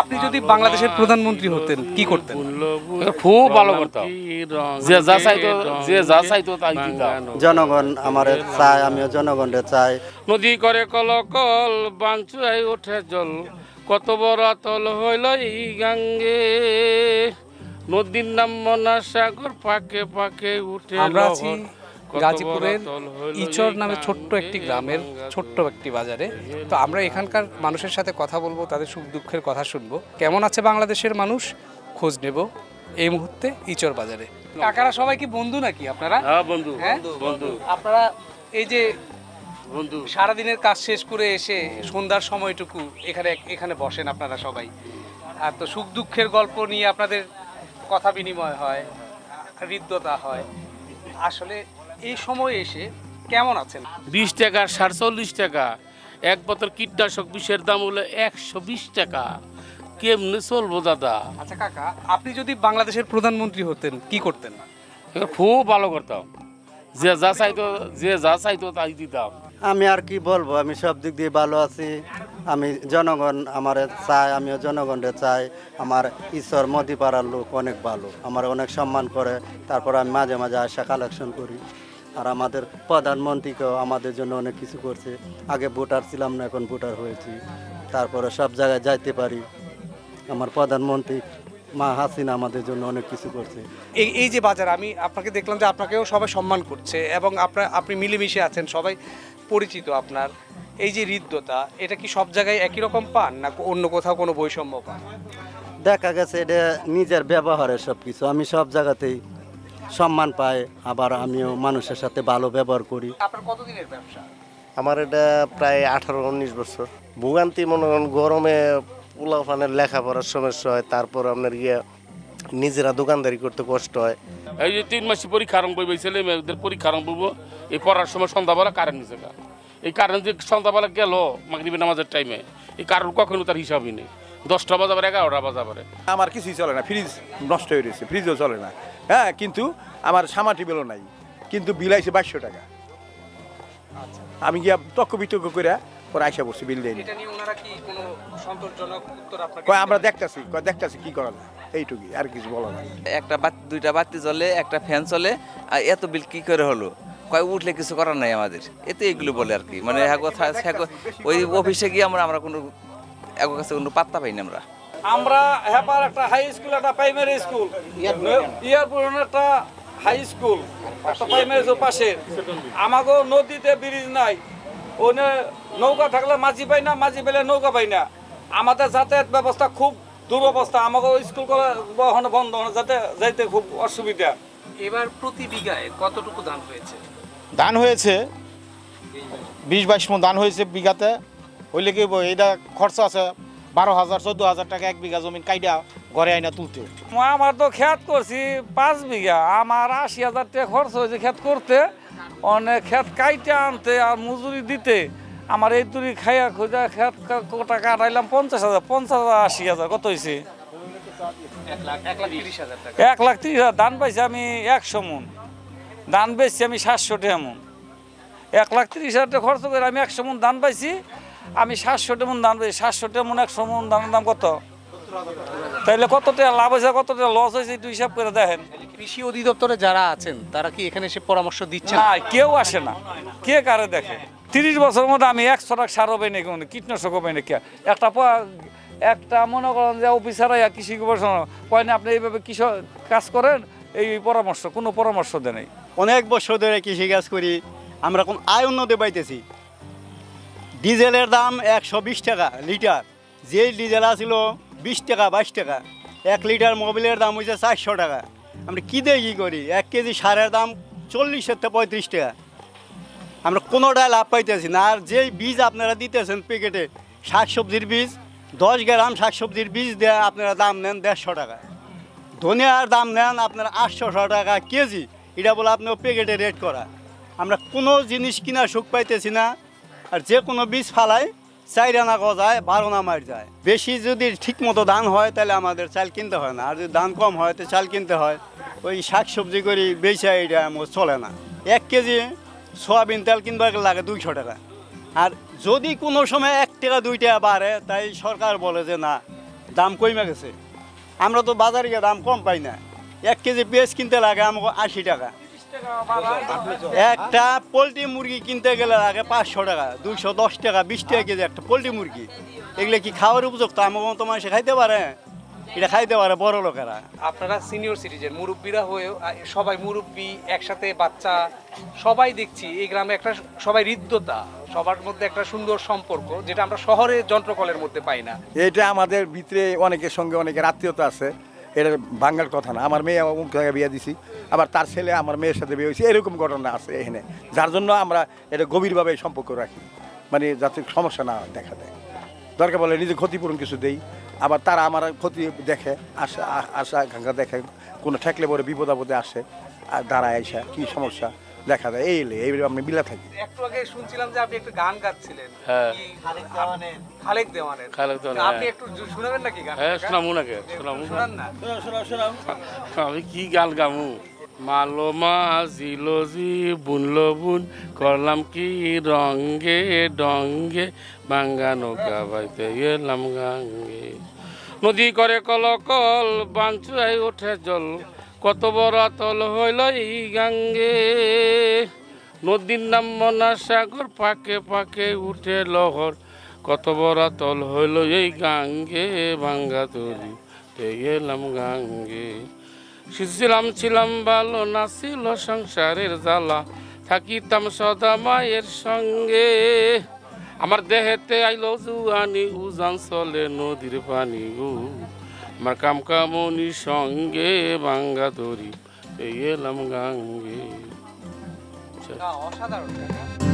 আপনি যদি বাংলাদেশের প্রধানমন্ত্রী হতেন কি করতেন? খুব ভালো করতাম, যে যা চাইতো তাই দিতাম। জনগণ আমার চায়, আমিও জনগণের চাই। নদী করে কলকল বাঞ্চুয়াই ওঠে জল, কত বড় তল হইল এই গাঙ্গে, নদীর নাম মনা সাগর পাকে পাকে উঠে। আমরা আছি গাজীপুরের ইচর নামে ছোট্ট একটি গ্রামের ছোট্ট একটি বাজারে। তো আমরা এখানকার মানুষের সাথে কথা বলবো, তাদের সুখ দুঃখের কথা শুনবো, কেমন আছে বাংলাদেশের মানুষ খোঁজ নেব এই মুহূর্তে ইচর বাজারে। কাকারা সবাই কি বন্ধু নাকি আপনারা? হ্যাঁ বন্ধু, হ্যাঁ বন্ধু। আপনারা এই যে বন্ধু সারাদিনের কাজ শেষ করে এসে সন্ধ্যার সময়টুকু এখানে বসেন আপনারা সবাই, আর তো সুখ দুঃখের গল্প নিয়ে আপনাদের কথা বিনিময় হয়, হৃদ্যতা হয়। আসলে এই সময় এসে কেমন আছেন? 20 টাকা 47 টাকা, এক বোতল কীটনাশক বিষের দাম হলো 120 টাকা। কেমনে চলবো দাদা? আচ্ছা কাকা, আপনি যদি বাংলাদেশের প্রধানমন্ত্রী হতেন কি করতেন? খুব ভালো করতাম, যে যা চাইতো তাই দিতাম। আমি আর কি বলবো, আমি সব দিক দিয়ে ভালো আছি। আমি জনগণ আমার চাই, আমিও জনগণের চাই। আমার ঈশ্বর মদিপাড়ার লোক অনেক ভালো, আমার অনেক সম্মান করে। তারপর আমি মাঝে মাঝে আসা কালেকশন করি। আর আমাদের প্রধানমন্ত্রীকেও আমাদের জন্য অনেক কিছু করছে। আগে ভোটার ছিলাম না, এখন ভোটার হয়েছি। তারপরে সব জায়গায় যাইতে পারি। আমার প্রধানমন্ত্রী মা হাসিনা আমাদের জন্য অনেক কিছু করছে। এই যে বাজার, আমি আপনাকে দেখলাম যে আপনাকেও সবাই সম্মান করছে এবং আপনি মিলেমিশে আছেন, সবাই পরিচিত আপনার। এই যে হৃদ্যতা, এটা কি সব জায়গায় একই রকম পান না অন্য কোথাও কোনো বৈষম্য পান? দেখা গেছে এটা নিজের ব্যবহারের সব কিছু। আমি সব জায়গাতেই সম্মান পাই, আবার আমিও মানুষের সাথে ভালো ব্যবহার করি। আপনার কতদিনের ব্যবসা? আমার এটা প্রায় 18-19 বছর। ভোগান্তি মনে করেন গরমে পোলাপানের লেখাপড়ার সমস্যা হয়, তারপর আপনার নিজেরা দোকানদারি করতে কষ্ট হয়। এই যে 3 মাসে পরীক্ষা আরম্ভ হইবে, ছেলে মেয়েদের পরীক্ষা আরম্ভ হইব, এই পড়ার সময় সন্ধ্যাবেলা কারেন্ট নিচে গা, এই কারেন্ট যে সন্ধ্যাবেলা গেল মাগরিবের নামাজের টাইমে, এই কারোর কখনো তার হিসাবই নেই। 10টা বাজা পারে, 11টা বাজা পারে। আমার কিছুই চলে না, ফ্রিজ নষ্ট হয়ে রয়েছে, ফ্রিজও চলে না। হ্যাঁ, কিন্তু আমার সামাটি বেলও নাই, কিন্তু বিল আইছে 2200 টাকা। আমি গিয়া তক্ক বিতর্ক করে পরে আইসা পড়ছি, বিল দেয়নি। এটা নিয়ে ওনারা কি কোনো সন্তোষজনক উত্তর আপনাকে? আমরা দেখতেছি কি করা যায়, এইটুকুই, আর কিছু বলা নাই। একটা দুইটা বাতি চলে, একটা ফ্যান চলে, আর এত বিল কি করে হলো? উঠলে কিছু করার নাই আমাদের, এতে এগুলো বলে আর কি। মানে ওই অফিসে গিয়ে আমরা কোনো কাছে কোনো পাত্তা পাই না। আমরা হেপার একটা হাই স্কুল, একটা প্রাইমারি স্কুল, ইয়ারপুর একটা হাই স্কুল, একটা প্রাইমারি স্কুল পাশে। আমাকে নদীতে ব্রিজ নাই, ওনে নৌকা থাকলে মাঝি পাই না, মাঝি পেলে নৌকা পাই না। আমাদের যাতায়াত ব্যবস্থা খুব দুরবস্থা, আমাকে স্কুল বন্ধ, যাতে যাইতে খুব অসুবিধা। এবার প্রতি বিঘায় কতটুকু ধান হয়েছে? ধান হয়েছে 20-22 মণ ধান হয়েছে বিঘাতে। হইলে কি এইটা খরচ আছে 12,000-14,000 টাকা এক বিঘা জমিন কাইডা ঘরে আইনা তুলতে। আমার তো ক্ষেত করছি 5 বিঘা, আমার 80,000 টাকা খরচ হয়েছে ক্ষেত করতে। অনেক ক্ষেত কাইটে আনতে আর মজুরি দিতে আমার এই দূরি খাইয়া খোঁজা ক্ষেত কোটা কাটাইলাম 50,000, 50,000-80,000 কত হয়েছে? 1,30,000 ধান পাইছি আমি 100 মণ, ধান বেচছি আমি 700 টাকা মণ। 1,30,000 টাকা খরচ করে আমি 100 মণ ধান পাইছি, আমি 700 টাকা মণ ধান পাইছি। 700 টাকা মণ 100 মণ ধানের দাম কত? তাইলে কত টাকা লাভ হয়েছে, কত টাকা লস হয়েছে, একটু হিসাব করে দেখেন। কৃষি অধিদপ্তরে যারা আছেন তারা কি এখানে এসে পরামর্শ দিচ্ছেন? না, কেউ আসে না, কে কারে দেখে। 30 বছরের মধ্যে আমি 100 টাকা সারও পাই না, কীটনাশকও পাই না। একটা মনে করেন যে অফিসার কৃষি গবেষণা কয় না আপনি এইভাবে কৃষক কাজ করেন, এই পরামর্শ, কোনো পরামর্শ দেয় নাই। অনেক বছর ধরে কৃষিকাজ করি, আমরা কোন আয় উন্নতি পাইতেছি। ডিজেলের দাম 120 টাকা লিটার, যেই ডিজেল আছিল 20 টাকা 22 টাকা। 1 লিটার মোবিলের দাম হয়েছে 400 টাকা। আমরা কী দিয়ে কী করি? 1 কেজি সারের দাম 40 থেকে 35 টাকা। আমরা কোনোটাই লাভ পাইতেছি না। আর যেই বীজ আপনারা দিতেছেন প্যাকেটে, শাকসবজির বীজ 10 গ্রাম শাকসবজির বীজ দিয়ে আপনারা দাম নেন 150 টাকা। ধনিয়ার দাম নেন আপনারা 800 টাকা কেজি। এটা বলে আপনার প্যাকেটে রেট করা। আমরা কোনো জিনিস কিনা সুখ পাইতেছি না। আর যে কোনো বীজ ফালাই 4 আনা গজায় 12 আনা মার যায়। বেশি যদি ঠিক মতো ধান হয় তাহলে আমাদের চাল কিনতে হয় না, আর যদি ধান কম হয় তো চাল কিনতে হয়। ওই শাকসবজি করি বেচা, এটা আমার চলে না। 1 কেজি সয়াবিন তেল কিনবার লাগে 200 টাকা। আর যদি কোনো সময় 1 টাকা 2 টাকা বাড়ে, তাই সরকার বলে যে না দাম কমে গেছে। আমরা তো বাজারে গিয়ে দাম কম পাই না। 1 কেজি পেঁয়াজ কিনতে লাগে আমাকে 80 টাকা, একটা পোলট্রি মুরগি কিনতে গেলে লাগে 500 টাকা, 210 টাকা, 20 টাকা কেজি একটা পোলট্রি মুরগি। এগুলো কি খাওয়ার উপযুক্ত? আমাকে তো মানুষ খাইতে পারে? এটা খাইতে পারে বড় লোকেরা। আপনারা সিনিয়র সিটিজেন, মুরব্বীরা হয়েও সবাই মুরব্বী, একসাথে বাচ্চা সবাই দেখছি এই গ্রামে একটা সবাই হৃদ্যতা, সবার মধ্যে একটা সুন্দর সম্পর্ক, যেটা আমরা শহরে যন্ত্রকলের মধ্যে পাই না। এটা আমাদের ভিতরে অনেকের সঙ্গে অনেকের আত্মীয়তা আছে, এটা বাঙাল কথা না। আমার মেয়ে অমুক জায়গায় বিয়ে দিছি, আবার তার ছেলে আমার মেয়ের সাথে বিয়ে হয়েছে, এরকম ঘটনা আছে এখানে, যার জন্য আমরা এটা গভীরভাবে সম্পর্ক রাখি, মানে যাতে সমস্যা না দেখা দেয়। দরকার বলে নিজে ক্ষতিপূরণ কিছু দেই, আবার তারা আমার ক্ষতি দেখে, আশা আকাঙ্ক্ষা দেখে, কোনো ঠেকলে পরে বিপদ আপদে আসে আর দাঁড়ায় আইসা কি সমস্যা দেখা দেয়, এইভাবে আমি বিলা থাকি। একটু আগে শুনছিলাম যে আপনি একটা গান গাচ্ছিলেন। হ্যাঁ। খালেক দেওয়ানের। আপনি একটু শোনাবেন নাকি গান? হ্যাঁ, শোনামু নাকি? শোনান না। আমি কি গান গামু? মালো মাঝিল জি বুনলো বুন, করলাম কি রঙ্গে ডঙ্গে, বাঙ্গা নৌকা বাইতে গেলাম গাঙ্গে। নদী করে কলকল, বাঞ্চুয়াই ওঠে জল, কত বড় তল হইল এই গাঙ্গে। নদীর নাম মনা সাগর, পাকে পাকে উঠে লহর, কত বড় তল হইল এই গাঙ্গে, ভাঙ্গা তরি গেলাম গাঙ্গে। ছিলাম ভালো, নাছিল সংসারের জ্বালা, থাকিতাম সদা মায়ের সঙ্গে। আমার দেহেতে আইলো জুয়ানি, উজান চলে নদীর পানি গো, আমার কাম কামনি সঙ্গে, ভাঙ্গা তরি এলাম গাঙ্গে। অসাধারণ।